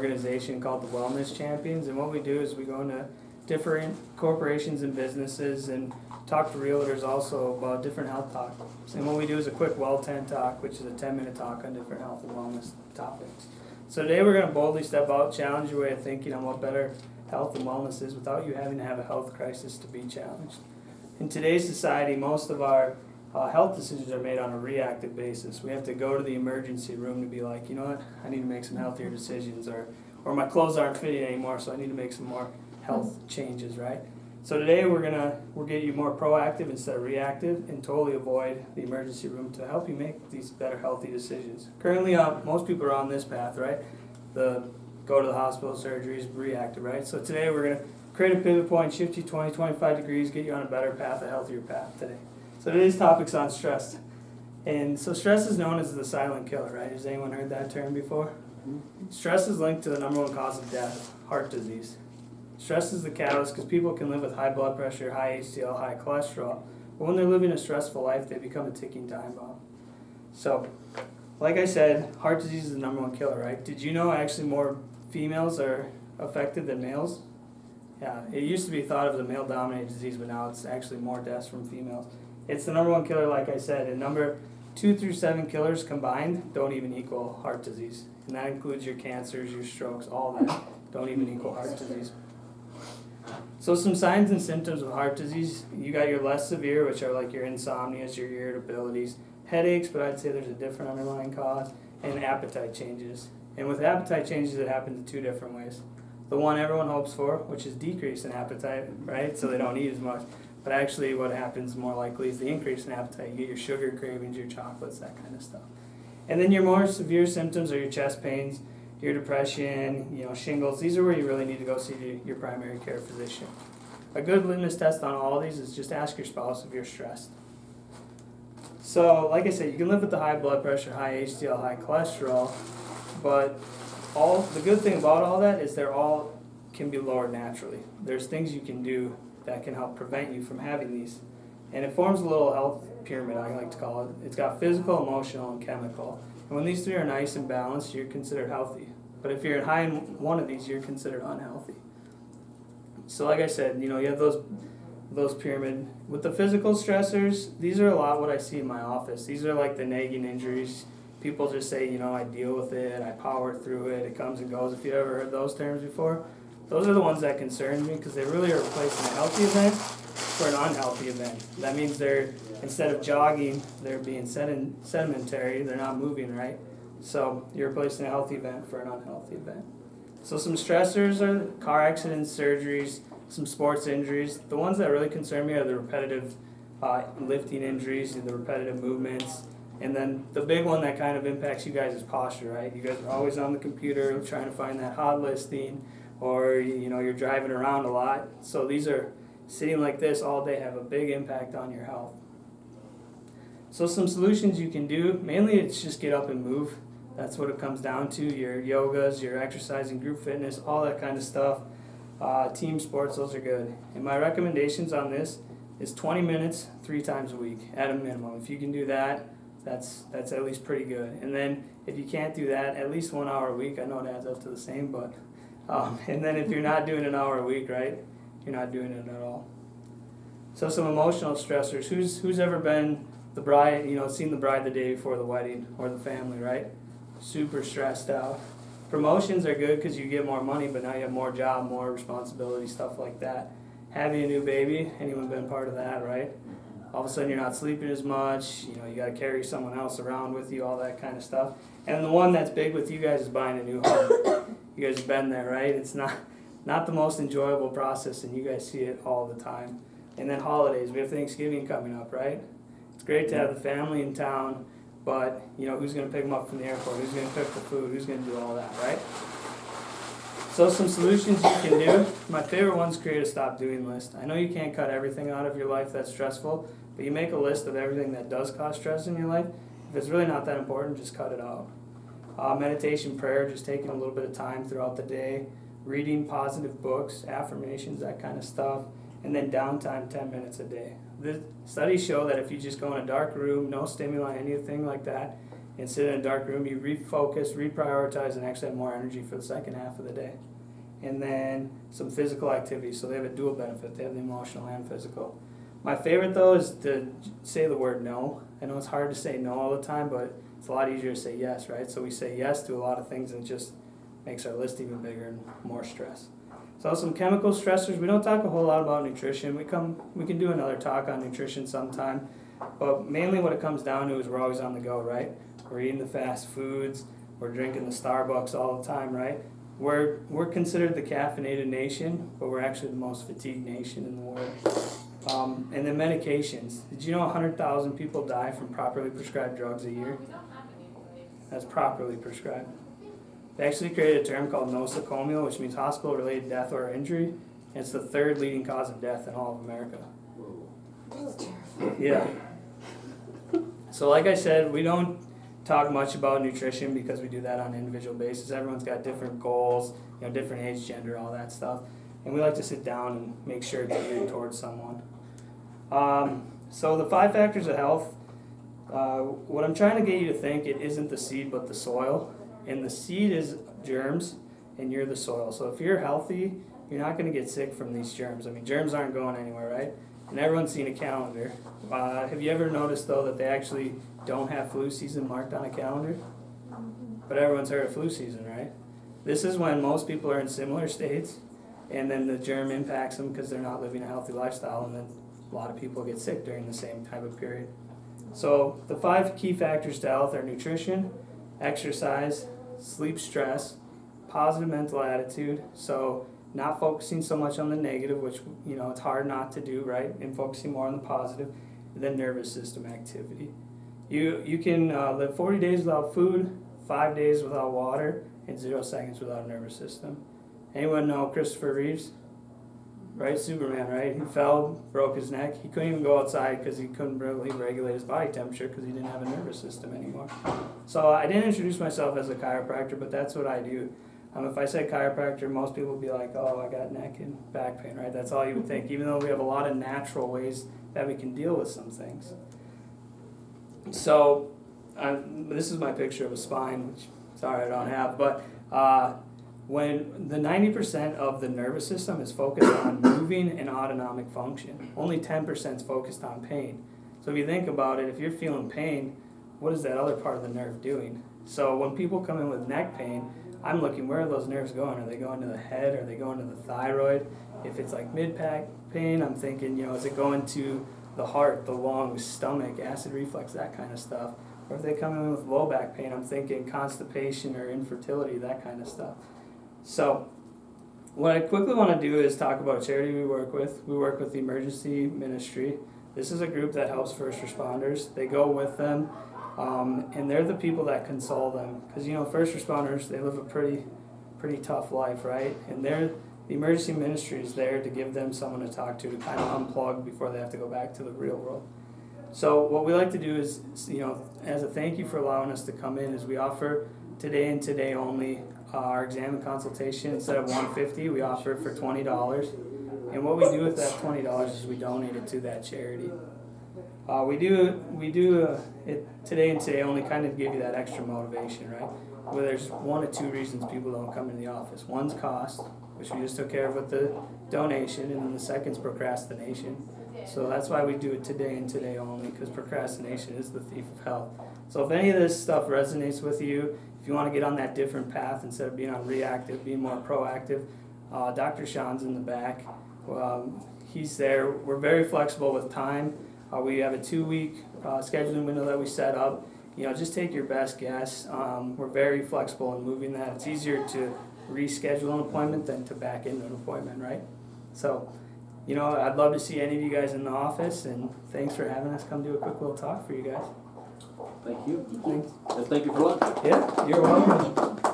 organization called the Wellness Champions, and what we do is we go into different corporations and businesses and talk to realtors also about different health topics. And what we do is a quick Well 10 talk, which is a 10-minute talk on different health and wellness topics. So today we're going to boldly step out, challenge your way of thinking on what better health and wellness is without you having to have a health crisis to be challenged. In today's society, most of our health decisions are made on a reactive basis. We have to go to the emergency room to be like, you know what, I need to make some healthier decisions, or my clothes aren't fitting anymore, so I need to make some more health changes, right? So today we'll get you more proactive instead of reactive and totally avoid the emergency room to help you make these better healthy decisions. Currently, most people are on this path, right? The go to the hospital, surgeries, reactive, right? So today we're going to create a pivot point, shift you 20, 25 degrees, get you on a better path, a healthier path today. So today's topic's on stress. And so stress is known as the silent killer, right? Has anyone heard that term before? Stress is linked to the number one cause of death, heart disease. Stress is the catalyst because people can live with high blood pressure, high HDL, high cholesterol, but when they're living a stressful life, they become a ticking time bomb. So, like I said, heart disease is the number one killer, right? Did you know actually more females are affected than males? Yeah, it used to be thought of as a male-dominated disease, but now it's actually more deaths from females. It's the number one killer, like I said, and number 2 through 7 killers combined don't even equal heart disease. And that includes your cancers, your strokes, all that don't even equal heart disease. So some signs and symptoms of heart disease, you got your less severe, which are like your insomnias, your irritabilities, headaches, but I'd say there's a different underlying cause, and appetite changes. And with appetite changes, it happens in 2 different ways. The one everyone hopes for, which is decrease in appetite, right? So they don't eat as much. But actually what happens more likely is the increase in appetite. You get your sugar cravings, your chocolates, that kind of stuff. And then your more severe symptoms are your chest pains, your depression, shingles. These are where you really need to go see your primary care physician. A good litmus test on all of these is just ask your spouse if you're stressed. So, like I said, you can live with the high blood pressure, high HDL, high cholesterol, but the good thing about all that is they're all can be lowered naturally. There's things you can do that can help prevent you from having these. And it forms a little health pyramid, I like to call it. It's got physical, emotional, and chemical. And when these 3 are nice and balanced, you're considered healthy. But if you're high in one of these, you're considered unhealthy. So like I said, you have those pyramid. With the physical stressors, these are a lot what I see in my office. These are like the nagging injuries. People just say, I deal with it, I power through it, it comes and goes. If you ever heard those terms before, those are the ones that concern me because they really are replacing a healthy event for an unhealthy event. That means instead of jogging, they're being sedentary, they're not moving right. So you're replacing a healthy event for an unhealthy event. So some stressors are car accidents, surgeries, some sports injuries. The ones that really concern me are the repetitive lifting injuries and the repetitive movements. And then the big one that kind of impacts you guys is posture, right? You guys are always on the computer trying to find that hot listing, or you're driving around a lot. So these are sitting like this all day have a big impact on your health. So some solutions you can do, mainly it's just get up and move. That's what it comes down to, your yogas, your exercising, group fitness, all that kind of stuff. Team sports, those are good. And my recommendations on this is 20 minutes 3 times a week at a minimum. If you can do that, that's at least pretty good. And then if you can't do that, at least 1 hour a week. I know it adds up to the same, but and then if you're not doing an hour a week, right, you're not doing it at all. So some emotional stressors. Who's ever been the bride, seen the bride the day before the wedding, or the family, right? Super stressed out. Promotions are good because you get more money, but now you have more job, more responsibility, stuff like that. Having a new baby, anyone been part of that, right? All of a sudden you're not sleeping as much, you got to carry someone else around with you, all that kind of stuff. And the one that's big with you guys is buying a new home. You guys have been there, right? It's not the most enjoyable process, and you guys see it all the time. And then holidays, we have Thanksgiving coming up, right? It's great to have the family in town, but who's going to pick them up from the airport? Who's going to cook the food? Who's going to do all that, right? So some solutions you can do. My favorite one's create a stop doing list. I know you can't cut everything out of your life that's stressful, but you make a list of everything that does cause stress in your life. If it's really not that important, just cut it out. Meditation, prayer, just taking a little bit of time throughout the day. Reading positive books, affirmations, that kind of stuff. And then downtime, 10 minutes a day. The studies show that if you just go in a dark room, no stimuli, anything like that, and sit in a dark room, you refocus, reprioritize, and actually have more energy for the second half of the day. And then some physical activity, so they have a dual benefit. They have the emotional and physical. My favorite though is to say the word no. I know it's hard to say no all the time, but it's a lot easier to say yes, right? So we say yes to a lot of things and it just makes our list even bigger and more stress. So some chemical stressors. We don't talk a whole lot about nutrition. We can do another talk on nutrition sometime, but mainly what it comes down to is we're always on the go, right? We're eating the fast foods, we're drinking the Starbucks all the time, right? We're considered the caffeinated nation, but we're actually the most fatigued nation in the world. And then medications. Did you know 100,000 people die from properly prescribed drugs a year? That's properly prescribed. They actually created a term called nosocomial, which means hospital-related death or injury. And it's the third leading cause of death in all of America. That's terrifying. Yeah. So like I said, we don't talk much about nutrition because we do that on an individual basis. Everyone's got different goals, different age, gender, all that stuff. And we like to sit down and make sure it's geared towards someone. So the 5 factors of health, what I'm trying to get you to think, it isn't the seed but the soil. And the seed is germs and you're the soil. So if you're healthy, you're not going to get sick from these germs. I mean, germs aren't going anywhere, right? And everyone's seen a calendar. Have you ever noticed, though, that they actually don't have flu season marked on a calendar? But everyone's heard of flu season, right? This is when most people are in similar states, and then the germ impacts them because they're not living a healthy lifestyle, and then a lot of people get sick during the same type of period. So the 5 key factors to health are nutrition, exercise, sleep, stress, positive mental attitude, so not focusing so much on the negative, which it's hard not to do, right, and focusing more on the positive, and then nervous system activity. You can live 40 days without food, 5 days without water, and 0 seconds without a nervous system. Anyone know Christopher Reeves? Right, Superman, right? He fell, broke his neck. He couldn't even go outside because he couldn't really regulate his body temperature because he didn't have a nervous system anymore. So I didn't introduce myself as a chiropractor, but that's what I do. If I said chiropractor, most people would be like, oh, I got neck and back pain, right? That's all you would think, even though we have a lot of natural ways that we can deal with some things. So this is my picture of a spine, which, sorry, I don't have, but when the 90% of the nervous system is focused on moving and autonomic function, only 10% is focused on pain. So if you think about it, if you're feeling pain, what is that other part of the nerve doing? So when people come in with neck pain, I'm looking, where are those nerves going? Are they going to the head? Are they going to the thyroid? If it's like mid-back pain, I'm thinking, is it going to the heart, the lungs, stomach, acid reflux, that kind of stuff? Or if they come in with low back pain, I'm thinking constipation or infertility, that kind of stuff. So what I quickly want to do is talk about a charity we work with. We work with the Emergency Ministry. This is a group that helps first responders. They go with them, and they're the people that console them. Because, first responders, they live a pretty tough life, right? And the Emergency Ministry is there to give them someone to talk to kind of unplug before they have to go back to the real world. So what we like to do is, as a thank you for allowing us to come in, is we offer today and today only our exam and consultation. Instead of $150, we offer it for $20. And what we do with that $20 is we donate it to that charity. We do it today and today only, kind of give you that extra motivation, right? Where there's 1 or 2 reasons people don't come into the office. One's cost, which we just took care of with the donation, and then the second's procrastination. So that's why we do it today and today only, because procrastination is the thief of health. So if any of this stuff resonates with you, if you want to get on that different path instead of being on reactive, being more proactive, Dr. Sean's in the back. He's there. We're very flexible with time. We have a 2-week scheduling window that we set up. Just take your best guess. We're very flexible in moving that. It's easier to reschedule an appointment than to back into an appointment, right? So, I'd love to see any of you guys in the office, and thanks for having us come do a quick little talk for you guys. Thank you. Thanks. And thank you for lunch. Yeah, you're welcome.